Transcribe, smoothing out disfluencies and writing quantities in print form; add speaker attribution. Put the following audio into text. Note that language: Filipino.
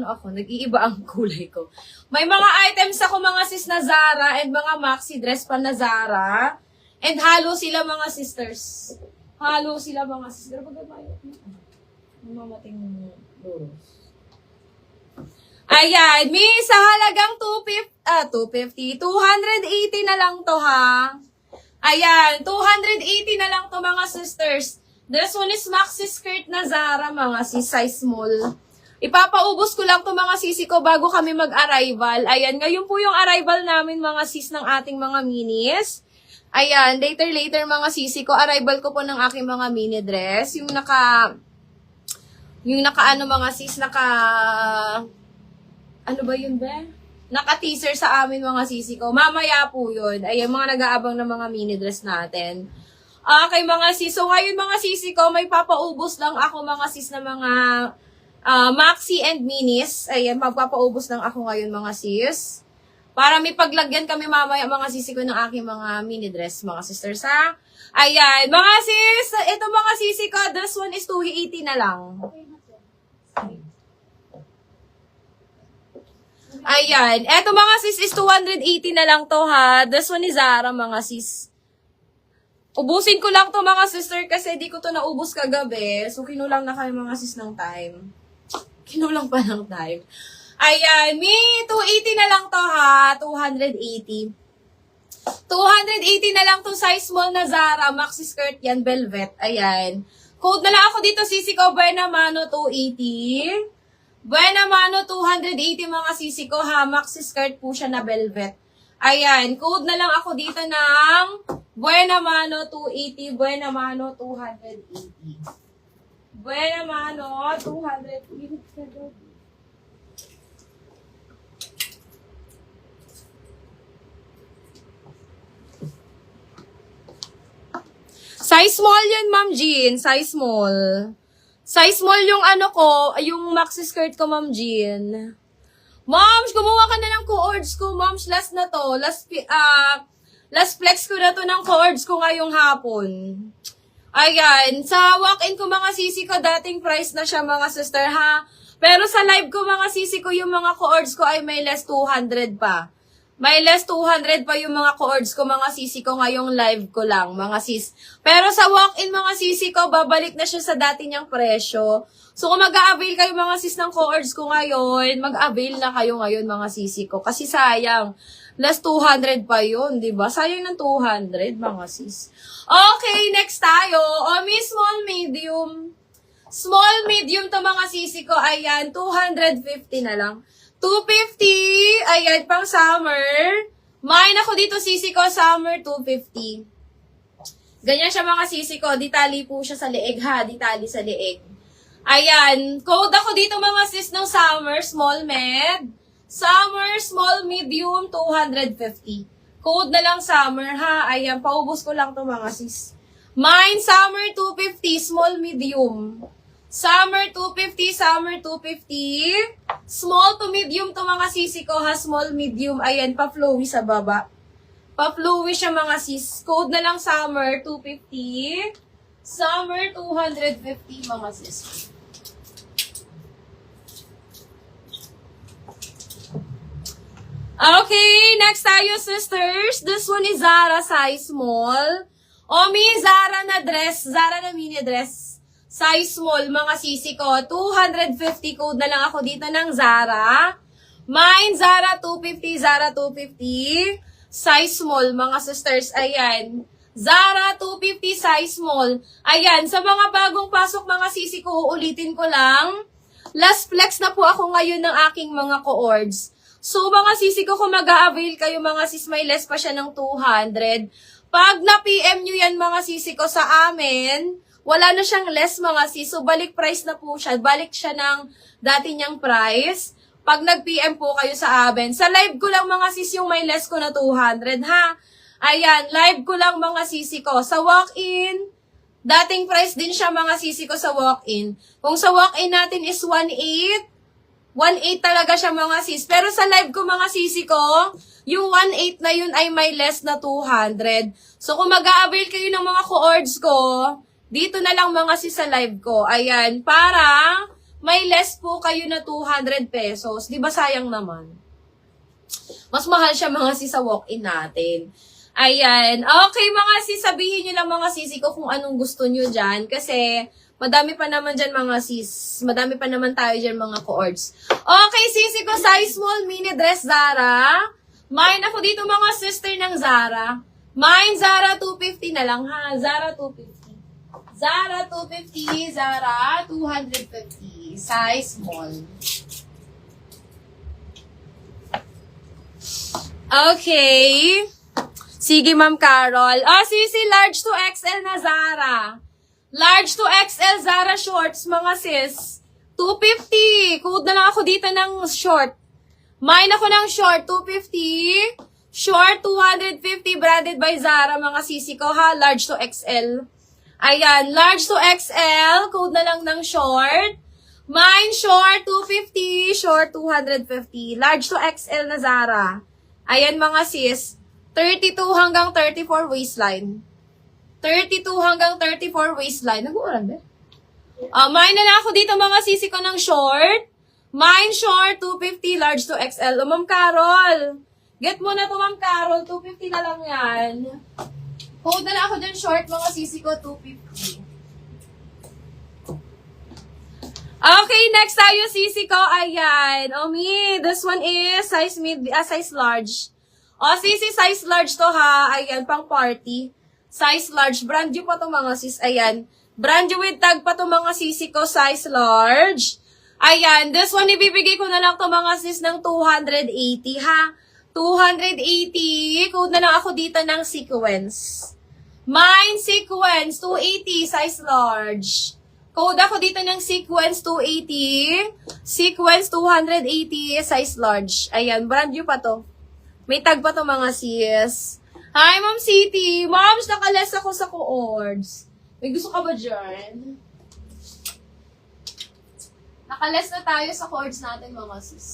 Speaker 1: ako, nag-iiba ang kulay ko. May mga items ako mga sis na Zara and mga maxi dress pa na Zara. And halo sila mga sisters. Halo sila mga sisters. Mamating doros. Ayan, may sa halagang 280 na lang to ha. Ayan, 280 na lang to mga sisters. This one is maxi skirt na Zara mga sis, size small. Ipapaubos ko lang to mga sisi ko bago kami mag-arrival. Ayan, ngayon po yung arrival namin mga sis ng ating mga minis. Ayan, later mga sisi ko, arrival ko po ng aking mga mini dress. Yung naka ano mga sis, ano ba yun ba? Naka-teaser sa amin mga sisi ko. Mamaya po yun. Ayan, mga nag-aabang ng mga mini dress natin. Okay mga sis, so ngayon mga sisi ko, may papaubos lang ako mga sis na mga maxi and minis. Ayan, magpapaubos lang ako ngayon mga sis. Para may paglagyan kami mamaya mga sisi ko ng aking mga mini dress, mga sisters ha. Ayan, mga sis, ito mga sisi ko, this one is 280 na lang. Ayan, eto mga sis is 280 na lang to ha. This one is Zara mga sis. Ubusin ko lang to mga sister kasi di ko to naubos kagabi. So kinulang na kayo mga sis ng time. Kinulang pa ng time. Ayan, may 280 na lang to ha. 280. 280 na lang to size small na Zara. Maxi skirt yan, velvet. Ayan. Code na lang ako dito, sisi ko. Buena Mano 280. Buena Mano 280 mga sisi ko ha. Maxi skirt po siya na velvet. Ayan. Code na lang ako dito ng Buena Mano 280. Buena Mano 280. Buena Mano 280. Size small yun, Ma'am Jean. Size small. Size small yung ano ko, yung maxi skirt ko, Ma'am Jean. Moms, kumuha ka na ng co-ords ko, Moms. Last na to. Last flex ko na to ng co-ords ko ngayong hapon. Ayan. Sa walk-in ko, mga sisi ko, dating price na siya, mga sister, ha? Pero sa live ko, mga sisi ko, yung mga co-ords ko ay may less 200 pa. May less 200 pa yung mga co-ords ko, mga sisi ko, ngayong live ko lang, mga sis. Pero sa walk-in, mga sisi ko, babalik na siya sa dati niyang presyo. So, kung mag-a-avail kayo, mga sis, ng co-ords ko ngayon, mag-avail na kayo ngayon, mga sisi ko. Kasi sayang, less 200 pa yun, diba? Sayang ng 200, mga sis. Okay, next tayo. May small, medium. Small, medium to, mga sisi ko. Ayan, 250 na lang. 250, ayan, pang summer. Main ako dito, sisi ko, summer 250. Ganyan siya mga sisi ko, ditali po siya sa leeg ha, ditali sa leeg. Ayan, code ako dito mga sis ng summer, small med. Summer, small, medium, 250. Code na lang summer ha, ayan, paubos ko lang to mga sis. Mine, summer 250, small, medium. Summer 250, summer 250. Small to medium to mga sisi ko ha. Small, medium. Ayan, pa-flowy sa baba. Pa-flowy siya mga sis. Code na lang summer 250. Summer 250 mga sis. Okay, next tayo sisters. This one is Zara size small. May Zara na dress. Zara na mini dress. Size small, mga sisi ko. 250 code na lang ako dito ng Zara. Mine, Zara 250, Zara 250. Size small, mga sisters. Ayan. Zara 250, size small. Ayan, sa mga bagong pasok, mga sisi ko, uulitin ko lang. Last flex na po ako ngayon ng aking mga co-ords. So, mga sisi ko, kung mag-a-avail kayo, mga sis, may less pa siya ng 200. Pag na-PM nyo yan, mga sisi ko, sa amin, wala na siyang less mga sis. So, balik price na po siya. Balik siya ng dati niyang price. Pag nag-PM po kayo sa amin. Sa live ko lang mga sis yung may less ko na 200 ha. Ayan, live ko lang mga sisi ko. Sa walk-in, dating price din siya mga sisi ko sa walk-in. Kung sa walk-in natin is 1.8, 1.8 talaga siya mga sis. Pero sa live ko mga sisi ko, yung 1.8 na yun ay may less na 200. So, kung mag-a-avail kayo ng mga co-ords ko, dito na lang mga sis sa live ko. Ayan, para may less po kayo na 200 pesos. Di ba sayang naman? Mas mahal siya mga sis sa walk-in natin. Ayan. Okay mga sis, sabihin nyo lang mga sisi ko kung anong gusto nyo dyan. Kasi madami pa naman dyan mga sis. Madami pa naman tayo dyan mga coords. Okay, sisi ko, size small mini dress Zara. Mine ako dito mga sister ng Zara. Mine Zara 250 na lang ha. Zara 250. Zara 250, Zara 250. Size small. Okay. Sige, Ma'am Carol. Sisi, large to XL na Zara. Large to XL Zara shorts, mga sis. 250. Code na lang ako dito ng short. Mine ako ng short, 250. Short, 250. Branded by Zara, mga sisi ko ha. Large to XL. Ayan, large to XL. Code na lang ng short. Mine short, 250. Short, 250. Large to XL na Zara. Ayan, mga sis. 32 hanggang 34 waistline. 32 hanggang 34 waistline. Nag-uuran ba? Mine na lang ako dito mga sisi ko ng short. Mine short, 250, large to XL. Ma'am Carol. Get mo na to, Ma'am Carol. 250 na lang yan. Hold na lang ako dyan short, mga sisi ko, 250. Okay, next tayo, sisi ko. Ayan. Me, this one is size mid, size large. Sisi, size large to ha. Ayan, pang party. Size large. Brand new pa to mga sis. Ayan. Brand new with tag pa to mga sisi ko. Size large. Ayan. This one, ibibigay ko na lang to mga sis ng 280 ha. 280. Code na lang ako dito ng sequence. Mine sequence. 280. Size large. Code ako dito ng sequence 280. Sequence 280. Size large. Ayan. Brand new pa to. May tag pa to mga sis. Hi, Ma'am City. Moms, nakaless ako sa coords. May gusto ka ba dyan? Nakaless na tayo sa coords natin, mga sis.